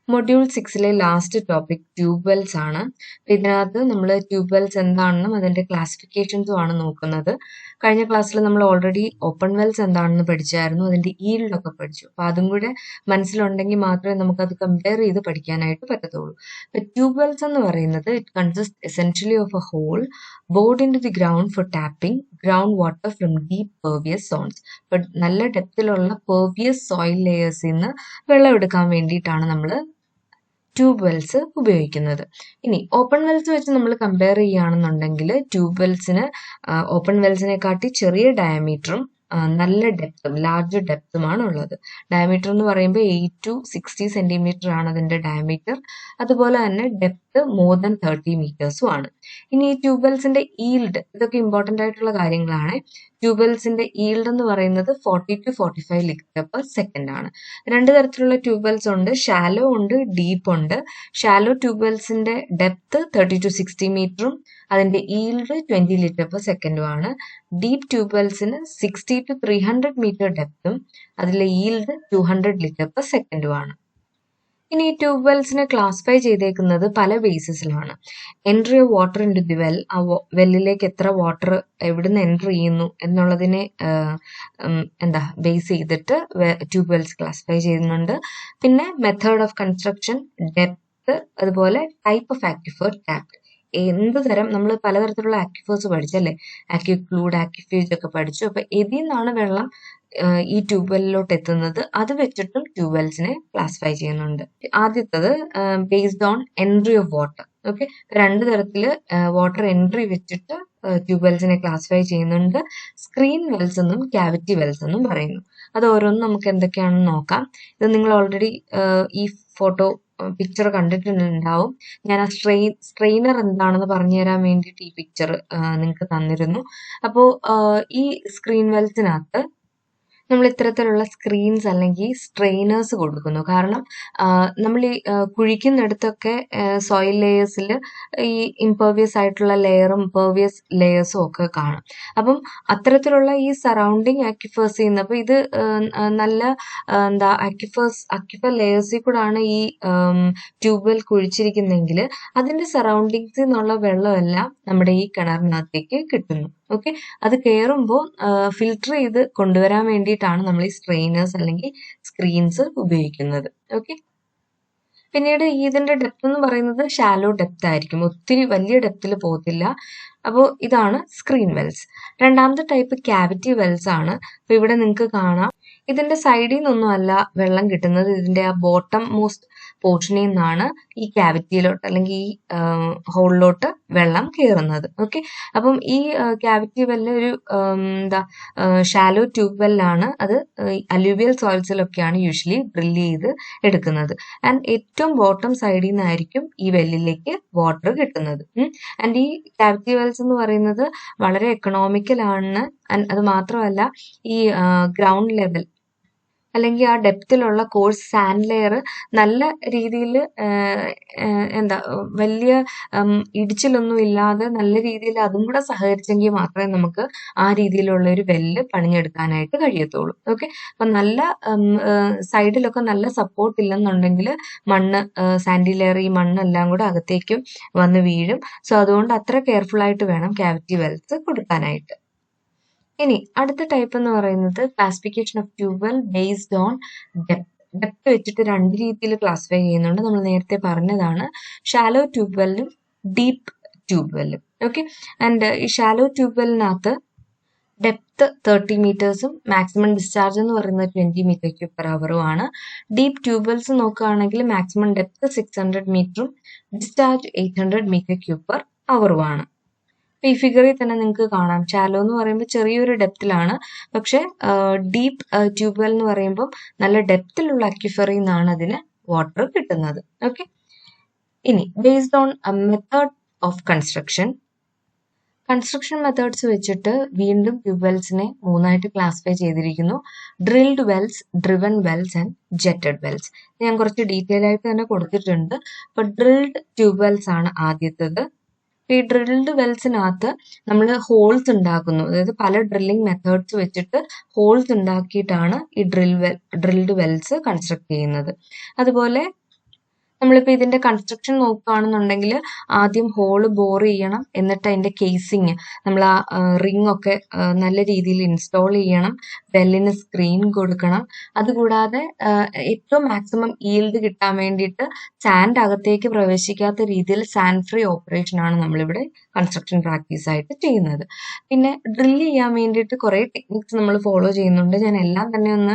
Module 6 last topic tube Wells ആണ്. ഇതിനകത്ത് നമ്മൾ ട്യൂബ് വെൽസ് എന്താണെന്നും അതിന്റെ ക്ലാസിഫിക്കേഷൻസും ആണ് നോക്കുന്നത്. കഴിഞ്ഞ ക്ലാസ്സിൽ നമ്മൾ ഓൾറെഡി ഓപ്പൺ വെൽസ് എന്താണെന്ന് പഠിച്ചായിരുന്നു, അതിന്റെ ഈൽഡ് ഒക്കെ പഠിച്ചു. അപ്പൊ അതും കൂടെ മനസ്സിലുണ്ടെങ്കിൽ മാത്രമേ നമുക്കത് കമ്പയർ ചെയ്ത് പഠിക്കാനായിട്ട് പറ്റത്തുള്ളൂ. ട്യൂബ് വെൽസ് എന്ന് പറയുന്നത് it consist essentially of a hole bored into the ground for tapping ground water from deep pervious zones. ഇപ്പൊ നല്ല ഡെപ്തിലുള്ള പെർവിയസ് സോയിൽ ലെയേഴ്സിൽ നിന്ന് വെള്ളം എടുക്കാൻ വേണ്ടിയിട്ടാണ് നമ്മൾ ട്യൂബ് വെൽസ് ഉപയോഗിക്കുന്നത്. ഇനി ഓപ്പൺ വെൽസ് വെച്ച് നമ്മൾ കമ്പയർ ചെയ്യുകയാണെന്നുണ്ടെങ്കിൽ ട്യൂബ് വെൽസിന് ഓപ്പൺ വെൽസിനെക്കാട്ടി ചെറിയ ഡയമീറ്ററും നല്ല ഡെപ്തും ലാർജ് ഡെപ്തുമാണ് ഉള്ളത്. ഡയമീറ്റർ എന്ന് പറയുമ്പോൾ 8 to 60 സെന്റിമീറ്റർ ആണ് അതിന്റെ ഡയമീറ്റർ. അതുപോലെ തന്നെ ഡെപ്ത് മോർ ദാൻ 30 മീറ്റേഴ്സും ആണ്. ഇനി ഈ ട്യൂബ് വെൽസിന്റെ ഈൽഡ്, ഇതൊക്കെ ഇമ്പോർട്ടന്റ് ആയിട്ടുള്ള കാര്യങ്ങളാണ്. ട്യൂബ് വെൽസിന്റെ ഈൽഡ് എന്ന് പറയുന്നത് 40 to 45 ലിറ്റർ പെർ സെക്കൻഡ് ആണ്. രണ്ട് തരത്തിലുള്ള ട്യൂബ് വെൽസ് ഉണ്ട്, ഷാലോ ഉണ്ട്, ഡീപ്പ് ഉണ്ട്. ഷാലോ ട്യൂബ് വെൽസിന്റെ ഡെപ്ത് 30 to 60 മീറ്ററും അതിന്റെ ഈൽഡ് 20 ലിറ്റർ പെർ സെക്കൻഡും ആണ്. ഡീപ്പ് ട്യൂബ് വെൽസിന് 60 to 300 മീറ്റർ ഡെപ്തും അതിലെ ഈൽഡ് 200 ലിറ്റർ പെർ സെക്കൻഡും ആണ്. ഇനി ഈ ട്യൂബ് വെൽസിനെ ക്ലാസിഫൈ ചെയ്തേക്കുന്നത് പല ബേസിസിലാണ്. Entry of water into the well, ആ വെല്ലിലേക്ക് എത്ര വാട്ടർ എവിടുന്ന് എൻട്രി ചെയ്യുന്നു എന്നുള്ളതിനെ ബേസ് ചെയ്തിട്ട് ട്യൂബ് വെൽസ് ക്ലാസിഫൈ ചെയ്യുന്നുണ്ട്. പിന്നെ മെത്തേഡ് ഓഫ് കൺസ്ട്രക്ഷൻ, ഡെപ്ത്, അതുപോലെ ടൈപ്പ് ഓഫ് ആക്വിഫർ ടാപ്പ്. എന്ത് തരം, നമ്മൾ പലതരത്തിലുള്ള ആക്വിഫേഴ്സ് പഠിച്ചല്ലേ, ആക്വിക്ലൂഡ്, ആക്വിഫ്യൂജ് ഒക്കെ പഠിച്ചു. അപ്പൊ ഇതിൽ നിന്നാണ് വെള്ളം ഈ ട്യൂബ് വെല്ലിലോട്ട് എത്തുന്നത്, അത് വെച്ചിട്ടും ട്യൂബ് വെൽസിനെ ക്ലാസിഫൈ ചെയ്യുന്നുണ്ട്. ആദ്യത്തത് based on entry of water. Okay, രണ്ട് തരത്തില് വാട്ടർ എൻട്രി വെച്ചിട്ട് ട്യൂബ് വെൽസിനെ ക്ലാസിഫൈ ചെയ്യുന്നുണ്ട്. സ്ക്രീൻ വെൽസ് എന്നും ക്യാവിറ്റി വെൽസ് എന്നും പറയുന്നു. അത് ഓരോന്നും നമുക്ക് എന്തൊക്കെയാണെന്ന് നോക്കാം. ഇത് നിങ്ങൾ ഓൾറെഡി ഈ ഫോട്ടോ പിക്ചർ കണ്ടിട്ടുണ്ടാവും. ഞാൻ ആ സ്ട്രെയിനർ എന്താണെന്ന് പറഞ്ഞു തരാൻ വേണ്ടിയിട്ട് ഈ പിക്ചർ നിങ്ങൾക്ക് തന്നിരുന്നു. അപ്പോൾ ഈ സ്ക്രീൻ വെൽസിനകത്ത് നമ്മൾ ഇത്തരത്തിലുള്ള സ്ക്രീൻസ് അല്ലെങ്കിൽ സ്ട്രെയിനേഴ്സ് കൊടുക്കുന്നു. കാരണം നമ്മൾ ഈ കുഴിക്കുന്നിടത്തൊക്കെ സോയിൽ ലെയേഴ്സിൽ ഈ ഇംപെർവിയസ് ആയിട്ടുള്ള ലെയറും പെർവിയസ് ലെയേഴ്സും ഒക്കെ കാണും. അപ്പം അത്തരത്തിലുള്ള ഈ സറൗണ്ടിങ് ആക്വിഫേഴ്സിൽ നിന്ന്, അപ്പൊ ഇത് നല്ല ആക്വിഫർ ലെയേഴ്സിൽ കൂടാണ് ഈ ട്യൂബ് വെൽ കുഴിച്ചിരിക്കുന്നെങ്കിൽ അതിന്റെ സറൗണ്ടിങ്സിൽ നിന്നുള്ള വെള്ളമെല്ലാം നമ്മുടെ ഈ കിണറിനകത്തേക്ക് കിട്ടുന്നു. ഓക്കെ, അത് കയറുമ്പോൾ ഫിൽട്ടർ ചെയ്ത് കൊണ്ടുവരാൻ വേണ്ടിയിട്ടാണ് നമ്മൾ ഈ സ്ട്രെയിനേഴ്സ് അല്ലെങ്കിൽ സ്ക്രീൻസ് ഉപയോഗിക്കുന്നത്. ഓക്കെ, പിന്നീട് ഇതിന്റെ ഡെപ്ത് എന്ന് പറയുന്നത് ഷാലോ ഡെപ്ത് ആയിരിക്കും, ഒത്തിരി വലിയ ഡെപ്തിൽ പോകത്തില്ല. അപ്പോൾ ഇതാണ് സ്ക്രീൻ വെൽസ്. രണ്ടാമത്തെ ടൈപ്പ് ക്യാവിറ്റി വെൽസ് ആണ്. അപ്പൊ ഇവിടെ നിങ്ങൾക്ക് കാണാം, ഇതിന്റെ സൈഡിൽ നിന്നൊന്നും അല്ല വെള്ളം കിട്ടുന്നത്, ഇതിന്റെ ആ ബോട്ടം മോസ്റ്റ് പോർഷനിൽ നിന്നാണ് ഈ ക്യാവിറ്റിയിലോട്ട് അല്ലെങ്കിൽ ഈ ഹോളിലോട്ട് വെള്ളം കയറുന്നത്. ഓക്കെ, അപ്പം ഈ ക്യാവിറ്റി വെല്ല് ഒരു ഷാലോ ട്യൂബ് വെല്ലാണ്. അത് അലൂവിയൽ സോയിൽസിലൊക്കെയാണ് യൂഷ്വലി ഡ്രില്ല് ചെയ്ത് എടുക്കുന്നത്. ആൻഡ് ഏറ്റവും ബോട്ടം സൈഡിൽ നിന്നായിരിക്കും ഈ വെല്ലിലേക്ക് വാട്ടർ കിട്ടുന്നത്. ആൻഡ് ഈ ക്യാവിറ്റി വെൽസ് എന്ന് പറയുന്നത് വളരെ എക്കണോമിക്കൽ ആണ്. അത് മാത്രമല്ല, ഈ ഗ്രൗണ്ട് ലെവൽ അല്ലെങ്കിൽ ആ ഡെപ്തിലുള്ള കോഴ്സ് സാൻഡ് ലെയർ നല്ല രീതിയിൽ വലിയ ഇടിച്ചിലൊന്നും ഇല്ലാതെ നല്ല രീതിയിൽ അതും കൂടെ സഹകരിച്ചെങ്കിൽ മാത്രമേ നമുക്ക് ആ രീതിയിലുള്ള ഒരു വെല്ല് പണിഞ്ഞെടുക്കാനായിട്ട് കഴിയത്തുള്ളൂ. ഓക്കെ, അപ്പൊ നല്ല സൈഡിലൊക്കെ നല്ല സപ്പോർട്ട് ഇല്ലെന്നുണ്ടെങ്കിൽ മണ്ണ്, സാൻഡി ലെയർ, ഈ മണ്ണെല്ലാം കൂടെ അകത്തേക്കും വന്ന് വീഴും. സോ അതുകൊണ്ട് അത്ര കെയർഫുൾ ആയിട്ട് വേണം ക്യാവിറ്റി വെൽസ് കൊടുക്കാനായിട്ട്. ഇനി അടുത്ത ടൈപ്പ് എന്ന് പറയുന്നത് classification of tube well based on depth. Depth വെച്ചിട്ട് രണ്ട് രീതിയിൽ ക്ലാസിഫൈ ചെയ്യുന്നുണ്ട്. നമ്മൾ നേരത്തെ പറഞ്ഞതാണ്, ഷാലോ ട്യൂബ് വെല്ലും ഡീപ്പ് ട്യൂബ് വെല്ലും. ഓക്കെ, ആൻഡ് ഈ ഷാലോ ട്യൂബ് വെല്ലിനകത്ത് ഡെപ്ത് 30 മീറ്റേഴ്സും മാക്സിമം ഡിസ്ചാർജ് എന്ന് പറയുന്നത് 20 മീറ്റർ ക്യൂബ് പെർ അവറും ആണ്. ഡീപ്പ് ട്യൂബ് വെൽസ് നോക്കുകയാണെങ്കിൽ മാക്സിമം ഡെപ്ത് 600 മീറ്ററും ഡിസ്ചാർജ് 800 മീറ്റർ ക്യൂബ് പെർ അവറും ആണ്. ഈ ഫിഗറിൽ തന്നെ നിങ്ങൾക്ക് കാണാം, ഷാലോ എന്ന് പറയുമ്പോൾ ചെറിയൊരു ഡെപ്തിലാണ്, പക്ഷെ ഡീപ്പ് ട്യൂബ് വെൽ എന്ന് പറയുമ്പോൾ നല്ല ഡെപ്തിലുള്ള അക്വിഫറിൽ നിന്നാണ് അതിന് വാട്ടർ കിട്ടുന്നത്. ഓക്കെ, ഇനി based on method of construction methods വെച്ചിട്ട് വീണ്ടും ട്യൂബ് വെൽസിനെ മൂന്നായിട്ട് ക്ലാസിഫൈ ചെയ്തിരിക്കുന്നു. Drilled wells, driven wells and jetted wells. ഞാൻ കുറച്ച് ഡീറ്റെയിൽ ആയിട്ട് തന്നെ കൊടുത്തിട്ടുണ്ട്. അപ്പൊ ഡ്രിൽഡ് ട്യൂബ് വെൽസ് ആണ് ആദ്യത്തേത്. ഈ ഡ്രിൽഡ് വെൽസിനകത്ത് നമ്മൾ ഹോൾസ് ഉണ്ടാക്കുന്നു, അതായത് പല ഡ്രില്ലിംഗ് മെത്തേഡ്സ് വെച്ചിട്ട് ഹോൾസ് ഉണ്ടാക്കിയിട്ടാണ് ഈ ഡ്രിൽഡ് വെൽസ് കൺസ്ട്രക്ട് ചെയ്യുന്നത്. അതുപോലെ നമ്മളിപ്പോൾ ഇതിന്റെ കൺസ്ട്രക്ഷൻ നോക്കുകയാണെന്നുണ്ടെങ്കിൽ ആദ്യം ഹോള് ബോർ ചെയ്യണം, എന്നിട്ട് അതിന്റെ കേസിങ് നമ്മൾ ആ റിംഗ് ഒക്കെ നല്ല രീതിയിൽ ഇൻസ്റ്റാൾ ചെയ്യണം, ബെല്ലിന് സ്ക്രീൻ കൊടുക്കണം. അതുകൂടാതെ ഏറ്റവും മാക്സിമം ഈൽഡ് കിട്ടാൻ വേണ്ടിയിട്ട് സാൻഡ് അകത്തേക്ക് പ്രവേശിക്കാത്ത രീതിയിൽ സാൻഡ് ഫ്രീ ഓപ്പറേഷൻ ആണ് നമ്മളിവിടെ കൺസ്ട്രക്ഷൻ പ്രാക്ടീസ് ആയിട്ട് ചെയ്യുന്നത്. പിന്നെ ഡ്രില്ല് ചെയ്യാൻ വേണ്ടിയിട്ട് കുറേ ടെക്നിക്സ് നമ്മൾ ഫോളോ ചെയ്യുന്നുണ്ട്. ഞാൻ എല്ലാം തന്നെ ഒന്ന്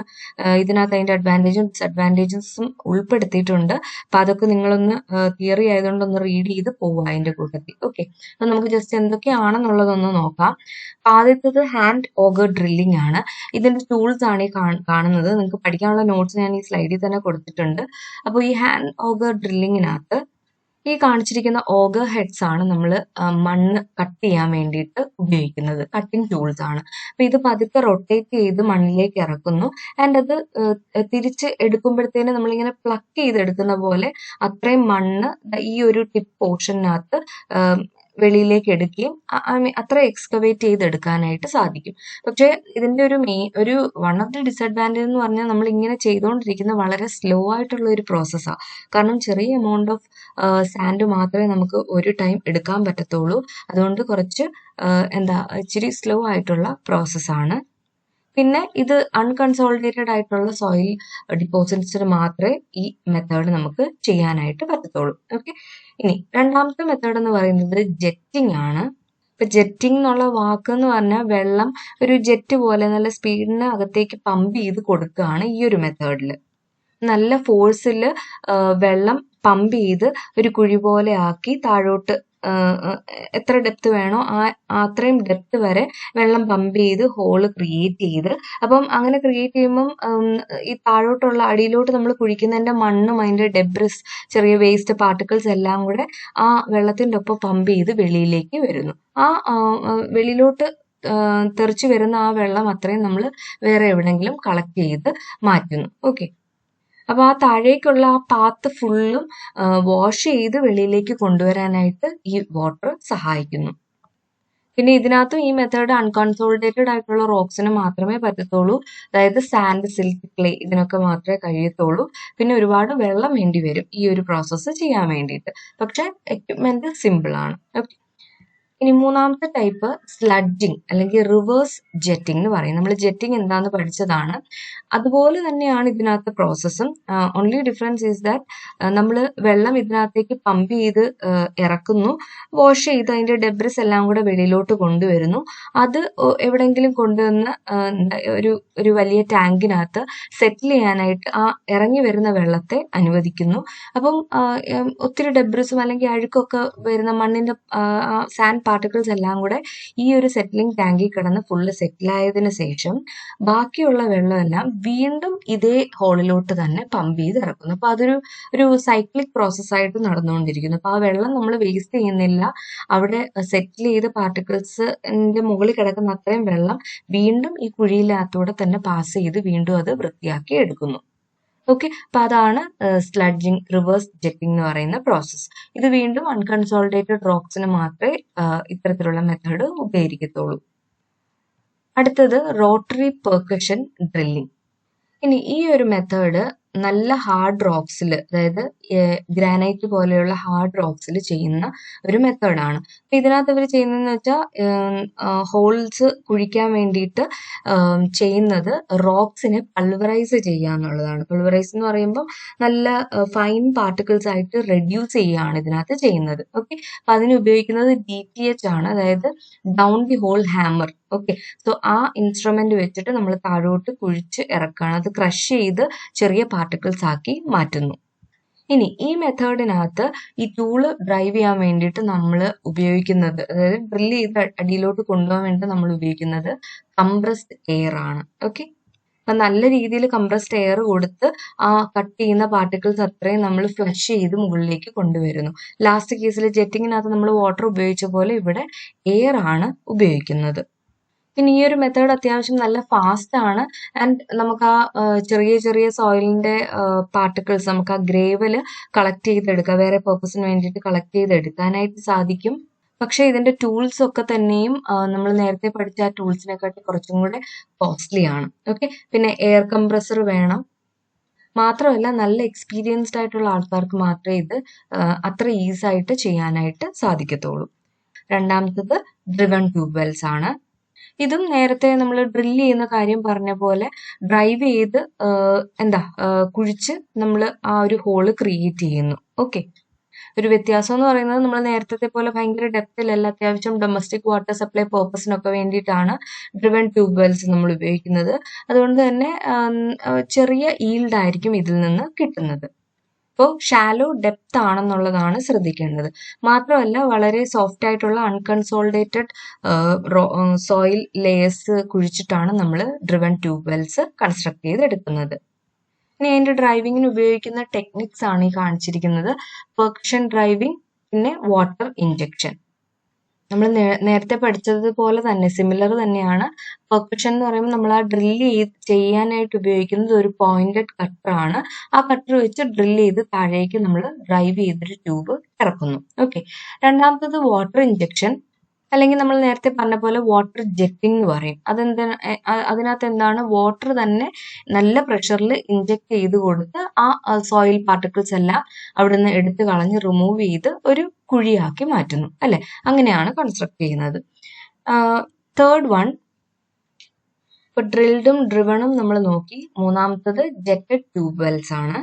ഇതിനകത്ത് അതിന്റെ അഡ്വാൻറ്റേജും ഡിസഡ്വാൻറ്റേജസും ഉൾപ്പെടുത്തിയിട്ടുണ്ട്. അപ്പൊ അതൊക്കെ നിങ്ങളൊന്ന് തിയറി ആയതുകൊണ്ട് ഒന്ന് റീഡ് ചെയ്ത് പോവുക അതിന്റെ കൂട്ടത്തിൽ. ഓക്കെ, അപ്പൊ നമുക്ക് ജസ്റ്റ് എന്തൊക്കെയാണെന്നുള്ളതൊന്ന് നോക്കാം. ആദ്യത്തേത് ഹാൻഡ് ഓഗർ ഡ്രില്ലിംഗ് ആണ്. ഇതിന്റെ ടൂൾസ് ആണ് ഈ കാണുന്നത്. നിങ്ങൾക്ക് പഠിക്കാനുള്ള നോട്ട്സ് ഞാൻ ഈ സ്ലൈഡിൽ തന്നെ കൊടുത്തിട്ടുണ്ട്. അപ്പോൾ ഈ ഹാൻഡ് ഓഗർ ഡ്രില്ലിങ്ങിനകത്ത് ഈ കാണിച്ചിരിക്കുന്ന ഓഗർ ഹെഡ്സ് ആണ് നമ്മൾ മണ്ണ് കട്ട് ചെയ്യാൻ വേണ്ടിയിട്ട് ഉപയോഗിക്കുന്നത്. കട്ടിംഗ് ടൂൾസ് ആണ്. അപ്പൊ ഇത് പതുക്കെ റൊട്ടേറ്റ് ചെയ്ത് മണ്ണിലേക്ക് ഇറക്കുന്നു. ആൻഡ് അത് തിരിച്ച് എടുക്കുമ്പോഴത്തേന് നമ്മളിങ്ങനെ പ്ലക്ക് ചെയ്തെടുക്കുന്ന പോലെ അത്രയും മണ്ണ് ഈ ഒരു ടിപ്പ് പോർഷനകത്ത് വെളിയിലേക്ക് എടുക്കുകയും അത്ര എക്സ്കവേറ്റ് ചെയ്തെടുക്കാനായിട്ട് സാധിക്കും. പക്ഷേ ഇതിന്റെ ഒരു വൺ ഓഫ് ദി ഡിസഡ്വാൻറ്റേജ് എന്ന് പറഞ്ഞാൽ നമ്മൾ ഇങ്ങനെ ചെയ്തുകൊണ്ടിരിക്കുന്ന വളരെ സ്ലോ ആയിട്ടുള്ള ഒരു പ്രോസസ്സാണ്. കാരണം ചെറിയ എമൗണ്ട് ഓഫ് സാൻഡ് മാത്രമേ നമുക്ക് ഒരു ടൈം എടുക്കാൻ പറ്റത്തുള്ളൂ. അതുകൊണ്ട് കുറച്ച് ഇച്ചിരി സ്ലോ ആയിട്ടുള്ള പ്രോസസ്സാണ്. പിന്നെ ഇത് അൺകൺസോളിഡേറ്റഡ് ആയിട്ടുള്ള സോയിൽ ഡിപ്പോസിറ്റ്സിന് മാത്രമേ ഈ മെത്തേഡ് നമുക്ക് ചെയ്യാനായിട്ട് പറ്റത്തുള്ളൂ. ഓക്കെ, ഇനി രണ്ടാമത്തെ മെത്തേഡ് എന്ന് പറയുന്നത് ജെറ്റിംഗ് ആണ്. ഇപ്പൊ ജെറ്റിംഗ് എന്നുള്ള വാക്ക് എന്ന് പറഞ്ഞാൽ വെള്ളം ഒരു ജെറ്റ് പോലെ നല്ല സ്പീഡിന് അകത്തേക്ക് പമ്പ് ചെയ്ത് കൊടുക്കുകയാണ് ഈ ഒരു മെത്തേഡിൽ. നല്ല ഫോഴ്സിൽ വെള്ളം പമ്പ് ചെയ്ത് ഒരു കുഴി പോലെ ആക്കി താഴോട്ട് എത്ര ഡെപ്ത് വേണോ അത്രയും ഡെപ്ത് വരെ വെള്ളം പമ്പ് ചെയ്ത് ഹോള് ക്രിയേറ്റ് ചെയ്ത്, അപ്പം അങ്ങനെ ക്രിയേറ്റ് ചെയ്യുമ്പം ഈ താഴോട്ടുള്ള അടിയിലോട്ട് നമ്മൾ കുഴിക്കുന്നതിന്റെ മണ്ണും അതിന്റെ ഡെബ്രിസ് ചെറിയ വേസ്റ്റ് പാർട്ടിക്കിൾസ് എല്ലാം കൂടെ ആ വെള്ളത്തിന്റെ ഒപ്പം പമ്പ് ചെയ്ത് വെളിയിലേക്ക് വരുന്നു. ആ വെളിയിലോട്ട് തെറിച്ചു വരുന്ന ആ വെള്ളം അത്രയും നമ്മൾ വേറെ എവിടെയെങ്കിലും കളക്ട് ചെയ്ത് മാറ്റുന്നു. ഓക്കെ, അപ്പൊ ആ താഴേക്കുള്ള ആ പാത്ത് ഫുള്ളും വാഷ് ചെയ്ത് വെളിയിലേക്ക് കൊണ്ടുവരാനായിട്ട് ഈ വാട്ടർ സഹായിക്കുന്നു. പിന്നെ ഇതിനകത്തും ഈ മെത്തേഡ് അൺകൺസോളിഡേറ്റഡ് ആയിട്ടുള്ള റോക്സിന് മാത്രമേ പറ്റത്തുള്ളൂ. അതായത് സാൻഡ്, സിൽക്ക്, ക്ലേ ഇതിനൊക്കെ മാത്രമേ കഴിയത്തുള്ളൂ. പിന്നെ ഒരുപാട് വെള്ളം വേണ്ടി വരും ഈ ഒരു പ്രോസസ്സ് ചെയ്യാൻ വേണ്ടിയിട്ട്. പക്ഷെ എക്യുപ്മെന്റ് സിമ്പിൾ ആണ്. ഓക്കെ, ഇനി മൂന്നാമത്തെ ടൈപ്പ് സ്ലഡ്ജിങ് അല്ലെങ്കിൽ റിവേഴ്സ് ജെറ്റിംഗ് എന്ന് പറയും. നമ്മൾ ജെറ്റിംഗ് എന്താന്ന് പഠിച്ചതാണ്. അതുപോലെ തന്നെയാണ് ഇതിനകത്ത് പ്രോസസ്സും. ഓൺലി ഡിഫറൻസ് ഈസ് ദാറ്റ് നമ്മൾ വെള്ളം ഇതിനകത്തേക്ക് പമ്പ് ചെയ്ത് ഇറക്കുന്നു, വാഷ് ചെയ്ത് അതിന്റെ ഡെബ്രിസ് എല്ലാം കൂടെ വെളിയിലോട്ട് കൊണ്ടുവരുന്നു. അത് എവിടെയെങ്കിലും കൊണ്ടുവന്ന് ഒരു വലിയ ടാങ്കിനകത്ത് സെറ്റിൽ ചെയ്യാനായിട്ട് ആ ഇറങ്ങി വരുന്ന വെള്ളത്തെ അനുവദിക്കുന്നു. അപ്പം ഒത്തിരി ഡെബ്രിസും അല്ലെങ്കിൽ അഴുക്കൊക്കെ വരുന്ന മണ്ണിന്റെ സാൻഡ് പാർട്ടിക്കിൾസ് എല്ലാം കൂടെ ഈ ഒരു സെറ്റിലിംഗ് ടാങ്കിൽ കിടന്ന് ഫുള്ള് സെറ്റിലായതിനു ശേഷം ബാക്കിയുള്ള വെള്ളമെല്ലാം വീണ്ടും ഇതേ ഹോളിലോട്ട് തന്നെ പമ്പ് ചെയ്ത് ഇറക്കുന്നു. അപ്പൊ അതൊരു സൈക്ലിക് പ്രോസസ്സായിട്ട് നടന്നുകൊണ്ടിരിക്കുന്നു. അപ്പൊ ആ വെള്ളം നമ്മൾ വേസ്റ്റ് ചെയ്യുന്നില്ല. അവിടെ സെറ്റിൽ ചെയ്ത പാർട്ടിക്കിൾസിന്റെ മുകളിൽ കിടക്കുന്ന അത്രയും വെള്ളം വീണ്ടും ഈ കുഴിയിലകത്തൂടെ തന്നെ പാസ് ചെയ്ത് വീണ്ടും അത് വൃത്തിയാക്കി എടുക്കുന്നു. ഓക്കെ, അപ്പൊ അതാണ് സ്ലഡ്ജിങ്, റിവേഴ്സ് ജെറ്റിംഗ് എന്ന് പറയുന്ന പ്രോസസ്സ്. ഇത് വീണ്ടും അൺകൺസോളിഡേറ്റഡ് റോക്സിന് മാത്രമേ ഇത്തരത്തിലുള്ള മെത്തേഡ് ഉപകരിക്കത്തുള്ളൂ. അടുത്തത് റോട്ടറി പെർക്കഷൻ ഡ്രില്ലിംഗ്. ഇനി ഈ ഒരു മെത്തേഡ് നല്ല ഹാർഡ് റോക്സിൽ, അതായത് ഗ്രാനൈറ്റ് പോലെയുള്ള ഹാർഡ് റോക്സിൽ ചെയ്യുന്ന ഒരു മെത്തേഡാണ്. അപ്പൊ ഇതിനകത്ത് ഇവർ ചെയ്യുന്നതെന്ന് വെച്ചാൽ ഹോൾസ് കുഴിക്കാൻ വേണ്ടിയിട്ട് ചെയ്യുന്നത് റോക്സിനെ പൾവറൈസ് ചെയ്യുക എന്നുള്ളതാണ്. പൾവറൈസ് എന്ന് പറയുമ്പോൾ നല്ല ഫൈൻ പാർട്ടിക്കിൾസ് ആയിട്ട് റെഡ്യൂസ് ചെയ്യുകയാണ് ഇതിനകത്ത് ചെയ്യുന്നത്. ഓക്കെ, അപ്പൊ അതിന് ഉപയോഗിക്കുന്നത് DTH ആണ്, അതായത് down the hole hammer. Okay, so ആ ഇൻസ്ട്രുമെന്റ് വെച്ചിട്ട് നമ്മൾ താഴോട്ട് കുഴിച്ച് ഇറക്കുകയാണ്. അത് ക്രഷ് ചെയ്ത് ചെറിയ പാർട്ടിക്കിൾസ് ആക്കി മാറ്റുന്നു. ഇനി ഈ മെത്തേഡിനകത്ത് ഈ ടൂള് ഡ്രൈവ് ചെയ്യാൻ വേണ്ടിയിട്ട് നമ്മൾ ഉപയോഗിക്കുന്നത്, അതായത് ഡ്രില്ല് ചെയ്ത് അടിയിലോട്ട് കൊണ്ടുപോകാൻ വേണ്ടി നമ്മൾ ഉപയോഗിക്കുന്നത് കംപ്രസ്ഡ് എയർ ആണ്. ഓക്കെ, അപ്പൊ നല്ല രീതിയിൽ കംപ്രസ്ഡ് എയർ കൊടുത്ത് ആ കട്ട് ചെയ്യുന്ന പാർട്ടിക്കിൾസ് അത്രയും നമ്മൾ ഫ്ലഷ് ചെയ്ത് മുകളിലേക്ക് കൊണ്ടുവരുന്നു. ലാസ്റ്റ് കേസിൽ ജെറ്റിങ്ങിനകത്ത് നമ്മൾ വാട്ടർ ഉപയോഗിച്ച പോലെ ഇവിടെ എയർ ആണ് ഉപയോഗിക്കുന്നത്. പിന്നെ ഈ ഒരു മെത്തേഡ് അത്യാവശ്യം നല്ല ഫാസ്റ്റ് ആണ്. ആൻഡ് നമുക്ക് ആ ചെറിയ ചെറിയ സോയിലിന്റെ പാർട്ടിക്കിൾസ് നമുക്ക് ആ ഗ്രേവല് കളക്ട് ചെയ്തെടുക്കാം, വേറെ പർപ്പസിന് വേണ്ടിയിട്ട് കളക്ട് ചെയ്തെടുക്കാനായിട്ട് സാധിക്കും. പക്ഷെ ഇതിന്റെ ടൂൾസ് ഒക്കെ തന്നെയും നമ്മൾ നേരത്തെ പഠിച്ച ആ ടൂൾസിനെക്കാട്ടി കുറച്ചും കൂടെ കോസ്റ്റ്ലി ആണ്. ഓക്കെ, പിന്നെ എയർ കംപ്രസർ വേണം. മാത്രമല്ല നല്ല എക്സ്പീരിയൻസ്ഡ് ആയിട്ടുള്ള ആൾക്കാർക്ക് മാത്രമേ ഇത് അത്ര ഈസി ആയിട്ട് ചെയ്യാനായിട്ട് സാധിക്കത്തുള്ളൂ. രണ്ടാമത്തത് ഡ്രിവൺ ട്യൂബ് വെൽസ് ആണ്. ഇതും നേരത്തെ നമ്മൾ ഡ്രിൽ ചെയ്യുന്ന കാര്യം പറഞ്ഞ പോലെ ഡ്രൈവ് ചെയ്ത് കുഴിച്ച് നമ്മൾ ആ ഒരു ഹോള് ക്രിയേറ്റ് ചെയ്യുന്നു. ഓക്കെ, ഒരു വ്യത്യാസം എന്ന് പറയുന്നത് നമ്മൾ നേരത്തെ പോലെ ഭയങ്കര ഡെപ്തിലല്ല, അത്യാവശ്യം ഡൊമസ്റ്റിക് വാട്ടർ സപ്ലൈ പർപ്പസിനൊക്കെ വേണ്ടിയിട്ടാണ് ഡ്രിവൺ ട്യൂബ് വെൽസ് നമ്മൾ ഉപയോഗിക്കുന്നത്. അതുകൊണ്ട് തന്നെ ചെറിയ ഈൽഡ് ആയിരിക്കും ഇതിൽ നിന്ന് കിട്ടുന്നത്. അപ്പോൾ ഷാലോ ഡെപ്ത് ആണെന്നുള്ളതാണ് ശ്രദ്ധിക്കേണ്ടത്. മാത്രമല്ല വളരെ സോഫ്റ്റ് ആയിട്ടുള്ള അൺകൺസോൾഡേറ്റഡ് സോയിൽ ലേയേഴ്സ് കുഴിച്ചിട്ടാണ് നമ്മൾ ഡ്രിവൺ ട്യൂബ് വെൽസ് കൺസ്ട്രക്ട് ചെയ്തെടുക്കുന്നത്. ഇനി അതിന്റെ ഡ്രൈവിങ്ങിന് ഉപയോഗിക്കുന്ന ടെക്നിക്സ് ആണ് ഈ കാണിച്ചിരിക്കുന്നത്. പെർക്കഷൻ ഡ്രൈവിംഗ്, പിന്നെ വാട്ടർ ഇഞ്ചക്ഷൻ. നമ്മൾ നേരത്തെ പഠിച്ചതുപോലെ തന്നെ സിമിലർ തന്നെയാണ്. പെർക്കഷൻ എന്ന് പറയുമ്പോൾ നമ്മൾ ആ ഡ്രില്ല് ചെയ്യാനായിട്ട് ഉപയോഗിക്കുന്നത് ഒരു പോയിന്റഡ് കട്ടർ ആണ്. ആ കട്ടർ വെച്ച് ഡ്രില്ല് ചെയ്ത് താഴേക്ക് നമ്മൾ ഡ്രൈവ് ചെയ്തൊരു ട്യൂബ് ഇറക്കുന്നു. ഓക്കെ, രണ്ടാമത്തത് വാട്ടർ ഇഞ്ചക്ഷൻ, അല്ലെങ്കിൽ നമ്മൾ നേരത്തെ പറഞ്ഞ പോലെ വാട്ടർ ജെറ്റിംഗ് എന്ന് പറയും. അതിനകത്ത് എന്താണ്, വാട്ടർ തന്നെ നല്ല പ്രഷറിൽ ഇഞ്ചക്ട് ചെയ്ത് കൊടുത്ത് ആ സോയിൽ പാർട്ടിക്കിൾസ് എല്ലാം അവിടെ നിന്ന് എടുത്തു കളഞ്ഞ് റിമൂവ് ചെയ്ത് ഒരു കുഴിയാക്കി മാറ്റുന്നു, അല്ലെ? അങ്ങനെയാണ് കൺസ്ട്രക്ട് ചെയ്യുന്നത്. തേർഡ് വൺ, ഇപ്പൊ ഡ്രിൽഡും ഡ്രിവണും നമ്മൾ നോക്കി. മൂന്നാമത്തത് ജെറ്റഡ് ട്യൂബ് വെൽസ് ആണ്.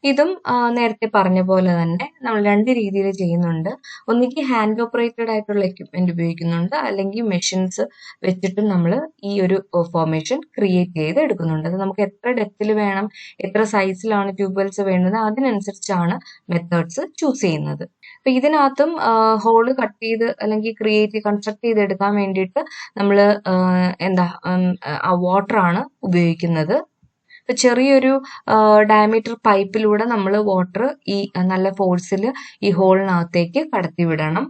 ഇതും നേരത്തെ പറഞ്ഞ പോലെ തന്നെ നമ്മൾ രണ്ട് രീതിയിൽ ചെയ്യുന്നുണ്ട്. ഒന്നുകിൽ ഹാൻഡ് ഓപ്പറേറ്റഡ് ആയിട്ടുള്ള എക്യുപ്മെന്റ് ഉപയോഗിക്കുന്നുണ്ട്, അല്ലെങ്കിൽ മെഷീൻസ് വെച്ചിട്ട് നമ്മൾ ഈ ഒരു ഫോർമേഷൻ ക്രിയേറ്റ് ചെയ്ത് എടുക്കുന്നുണ്ട്. അത് നമുക്ക് എത്ര ഡെപ്തിൽ വേണം, എത്ര സൈസിലാണ് ട്യൂബ് വെൽസ് വേണ്ടത്, അതിനനുസരിച്ചാണ് മെത്തേഡ്സ് ചൂസ് ചെയ്യുന്നത്. അപ്പൊ ഇതിനകത്തും ഹോള് കട്ട് ചെയ്ത് അല്ലെങ്കിൽ കൺസ്ട്രക്ട് ചെയ്തെടുക്കാൻ വേണ്ടിയിട്ട് നമ്മൾ ആ വാട്ടറാണ് ഉപയോഗിക്കുന്നത്. ഇപ്പൊ ചെറിയൊരു ഡയമീറ്റർ പൈപ്പിലൂടെ നമ്മൾ വാട്ടർ ഈ നല്ല ഫോഴ്സിൽ ഈ ഹോളിനകത്തേക്ക് കടത്തി വിടണം.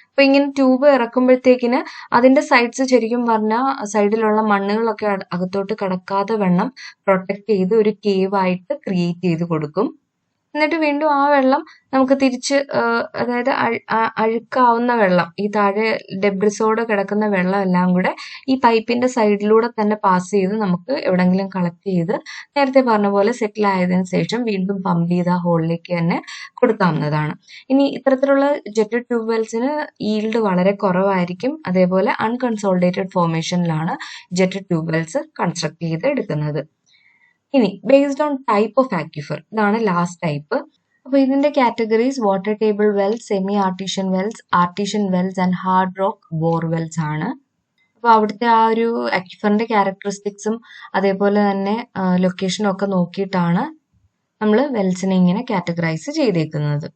അപ്പൊ ഇങ്ങനെ ട്യൂബ് ഇറക്കുമ്പോഴത്തേക്കിന് അതിന്റെ സൈഡ്സ് ശരിക്കും പറഞ്ഞാൽ സൈഡിലുള്ള മണ്ണുകളൊക്കെ അകത്തോട്ട് കടക്കാതെ വണ്ണം പ്രൊട്ടക്ട് ചെയ്ത് ഒരു കേവ് ആയിട്ട് ക്രിയേറ്റ് ചെയ്ത് കൊടുക്കും. എന്നിട്ട് വീണ്ടും ആ വെള്ളം നമുക്ക് തിരിച്ച് അതായത് അഴുക്കാവുന്ന വെള്ളം, ഈ താഴെ ഡെബ്രിസോട് കിടക്കുന്ന വെള്ളം എല്ലാം കൂടെ ഈ പൈപ്പിന്റെ സൈഡിലൂടെ തന്നെ പാസ് ചെയ്ത് നമുക്ക് എവിടെങ്കിലും കളക്ട് ചെയ്ത് നേരത്തെ പറഞ്ഞ പോലെ സെറ്റിൽ ആയതിനു ശേഷം വീണ്ടും പമ്പ് ചെയ്ത് ആ ഹോളിലേക്ക് തന്നെ കൊടുക്കാവുന്നതാണ്. ഇനി ഇത്തരത്തിലുള്ള ജെറ്റഡ് ട്യൂബ് വെൽസിന് ഈൽഡ് വളരെ കുറവായിരിക്കും. അതേപോലെ അൺകൺസോൾഡേറ്റഡ് ഫോർമേഷനിലാണ് ജെറ്റഡ് ട്യൂബ് വെൽസ് കൺസ്ട്രക്ട് ചെയ്ത് എടുക്കുന്നത്. ഇനി based on type of aquifer, ഇതാണ് ലാസ്റ്റ് ടൈപ്പ്. അപ്പൊ ഇതിന്റെ categories water table wells, semi artesian wells and hard rock bore wells ആണ്. അപ്പൊ അവിടുത്തെ ആ ഒരു ആക്വിഫറിന്റെ ക്യാരക്ടറിസ്റ്റിക്സും അതേപോലെ തന്നെ ലൊക്കേഷനും ഒക്കെ നോക്കിയിട്ടാണ് നമ്മൾ വെൽസിനെ ഇങ്ങനെ കാറ്റഗറൈസ് ചെയ്തേക്കുന്നത്.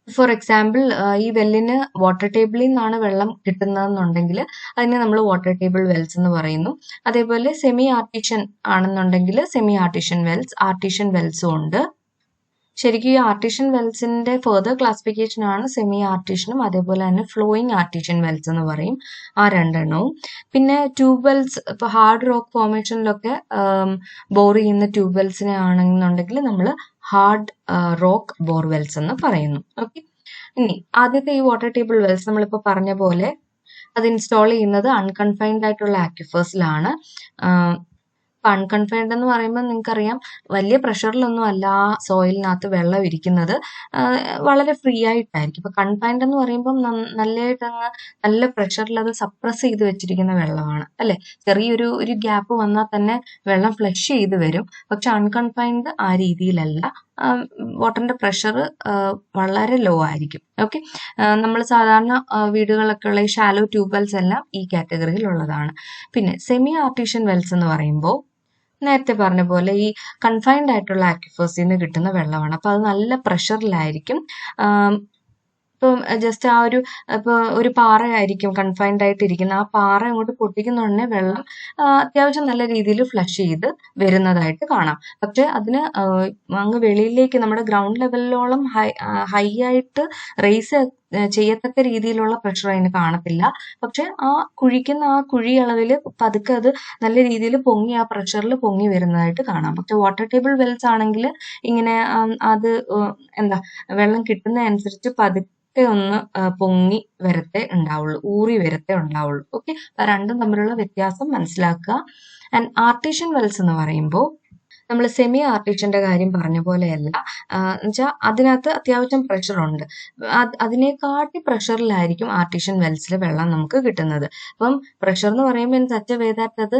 ഫോർ എക്സാമ്പിൾ, ഈ വെല്ലിന് വാട്ടർ ടേബിളിൽ നിന്നാണ് വെള്ളം കിട്ടുന്നതെന്നുണ്ടെങ്കിൽ അതിനെ നമ്മൾ വാട്ടർ ടേബിൾ വെൽസ് എന്ന് പറയുന്നു. അതേപോലെ സെമി ആർട്ടീഷ്യൻ ആണെന്നുണ്ടെങ്കിൽ സെമി ആർട്ടീഷ്യൻ വെൽസും ഉണ്ട്. ശരിക്കും ഈ ആർട്ടീഷ്യൻ വെൽസിന്റെ ഫെർദർ ക്ലാസിഫിക്കേഷൻ ആണ് സെമി ആർട്ടീഷ്യനും അതേപോലെ തന്നെ ഫ്ലോയിങ് ആർട്ടീഷ്യൻ വെൽസ് എന്ന് പറയും, ആ രണ്ടെണ്ണവും. പിന്നെ ട്യൂബ് വെൽസ്, ഇപ്പൊ ഹാർഡ് റോക്ക് ഫോർമേഷനിലൊക്കെ ബോർ ചെയ്യുന്ന ട്യൂബ് വെൽസിനെ ആണെന്നുണ്ടെങ്കിൽ നമ്മൾ ഹാർഡ് റോക്ക് ബോർവെൽസ് എന്ന് പറയുന്നു. ഓക്കെ, ഇനി ആദ്യത്തെ ഈ വാട്ടർ ടേബിൾ വെൽസ് നമ്മളിപ്പോൾ പറഞ്ഞ പോലെ അത് ഇൻസ്റ്റാൾ ചെയ്യുന്നത് അൺകൺഫൈൻഡ് ആയിട്ടുള്ള ആക്വിഫേഴ്സിലാണ്. അൺകൺഫൈൻഡ് എന്ന് പറയുമ്പോൾ നിങ്ങൾക്കറിയാം വലിയ പ്രഷറിലൊന്നും അല്ല ആ സോയിലിനകത്ത് വെള്ളം ഇരിക്കുന്നത്, വളരെ ഫ്രീ ആയിട്ടായിരിക്കും. ഇപ്പൊ കൺഫൈൻഡ് എന്ന് പറയുമ്പോൾ നല്ലതായിട്ട് നല്ല പ്രഷറിൽ അത് സപ്രസ് ചെയ്ത് വെച്ചിരിക്കുന്ന വെള്ളമാണ്, അല്ലെ? ചെറിയൊരു ഗ്യാപ്പ് വന്നാൽ തന്നെ വെള്ളം ഫ്ലഷ് ചെയ്ത് വരും. പക്ഷെ അൺകൺഫൈൻഡ് ആ രീതിയിലല്ല, വാട്ടറിന്റെ പ്രഷർ വളരെ ലോ ആയിരിക്കും. ഓക്കെ, നമ്മൾ സാധാരണ വീടുകളൊക്കെ ഉള്ള ഈ ഷാലോ ട്യൂബ് വെൽസ് എല്ലാം ഈ കാറ്റഗറിയിൽ ഉള്ളതാണ്. പിന്നെ സെമി ആർട്ടീഷ്യൻ വെൽസ് എന്ന് പറയുമ്പോൾ നേരത്തെ പറഞ്ഞ പോലെ ഈ കൺഫൈൻഡ് ആയിട്ടുള്ള ആക്വിഫേഴ്സിൽ നിന്ന് കിട്ടുന്ന വെള്ളമാണ്. അപ്പൊ അത് നല്ല പ്രഷറിലായിരിക്കും. ഇപ്പം ജസ്റ്റ് ആ ഒരു പാറയായിരിക്കും കൺഫൈൻഡ് ആയിട്ടിരിക്കുന്ന, ആ പാറ അങ്ങോട്ട് പൊട്ടിക്കുന്ന ഉടനെ വെള്ളം അത്യാവശ്യം നല്ല രീതിയിൽ ഫ്ലഷ് ചെയ്ത് വരുന്നതായിട്ട് കാണാം. പക്ഷെ അതിന് അങ്ങ് വെളിയിലേക്ക് നമ്മുടെ ഗ്രൗണ്ട് ലെവലിലോളം ഹൈ ആയിട്ട് റേസ് ചെയ്യത്തക്ക രീതിയിലുള്ള പ്രഷർ അതിന് കാണത്തില്ല. പക്ഷെ ആ കുഴി അളവിൽ പതുക്കെ അത് നല്ല രീതിയിൽ പൊങ്ങി ആ പ്രഷറിൽ പൊങ്ങി വരുന്നതായിട്ട് കാണാം. പക്ഷെ വാട്ടർ ടേബിൾ വെൽസ് ആണെങ്കിൽ ഇങ്ങനെ അത് വെള്ളം കിട്ടുന്നതനുസരിച്ച് പതുക്കെ ഒന്ന് പൊങ്ങി വരത്തെ ഉണ്ടാവുള്ളൂ, ഊറി വരത്തെ ഉണ്ടാവുള്ളൂ. ഓക്കെ, രണ്ടും തമ്മിലുള്ള വ്യത്യാസം മനസ്സിലാക്കുക. ആൻഡ് ആർട്ടീഷ്യൻ വെൽസ് എന്ന് പറയുമ്പോൾ നമ്മൾ സെമി ആർട്ടിഷ്യന്റെ കാര്യം പറഞ്ഞ പോലെയല്ല. എന്നുവെച്ചാൽ അതിനകത്ത് അത്യാവശ്യം പ്രഷറുണ്ട്. അതിനെക്കാട്ടി പ്രഷറിലായിരിക്കും ആർട്ടിഷ്യൻ വെൽസിൽ വെള്ളം നമുക്ക് കിട്ടുന്നത്. അപ്പം പ്രഷർ എന്ന് പറയുമ്പോൾ in such a way that അത്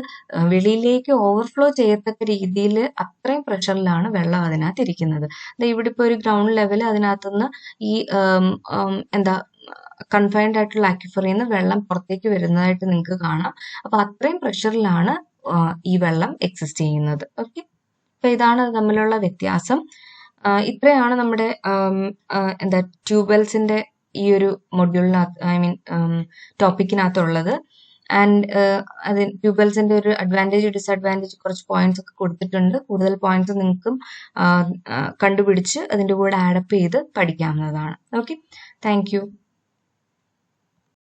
വെളിയിലേക്ക് ഓവർഫ്ലോ ചെയ്യത്തക്ക രീതിയിൽ അത്രയും പ്രഷറിലാണ് വെള്ളം അതിനകത്ത് ഇരിക്കുന്നത്. ഇവിടെ ഇപ്പോൾ ഒരു ഗ്രൗണ്ട് ലെവൽ അതിനകത്തുനിന്ന് ഈ എന്താ കൺഫൈൻഡ് ആയിട്ടുള്ള അക്വിഫറിൽ നിന്ന് വെള്ളം പുറത്തേക്ക് വരുന്നതായിട്ട് നിങ്ങൾക്ക് കാണാം. അപ്പൊ അത്രയും പ്രഷറിലാണ് ഈ വെള്ളം എക്സിസ്റ്റ് ചെയ്യുന്നത്. ഓക്കെ, അപ്പൊ ഇതാണ് തമ്മിലുള്ള വ്യത്യാസം. ഇത്രയാണ് നമ്മുടെ എന്താ ട്യൂബ്വെൽസിന്റെ ഈ ഒരു മൊഡ്യൂളിനകത്ത്, ഐ മീൻ ടോപ്പിക്കിനകത്തുള്ളത്. ആൻഡ് ട്യൂബ്വെൽസിന്റെ ഒരു അഡ്വാൻറ്റേജ് ഡിസഡ്വാൻറ്റേജ് കുറച്ച് പോയിന്റ്സ് ഒക്കെ കൊടുത്തിട്ടുണ്ട്. കൂടുതൽ പോയിന്റ്സ് നിങ്ങൾക്കും കണ്ടുപിടിച്ച് അതിന്റെ കൂടെ ആഡപ്പ് ചെയ്ത് പഠിക്കാവുന്നതാണ്. Okay, thank you.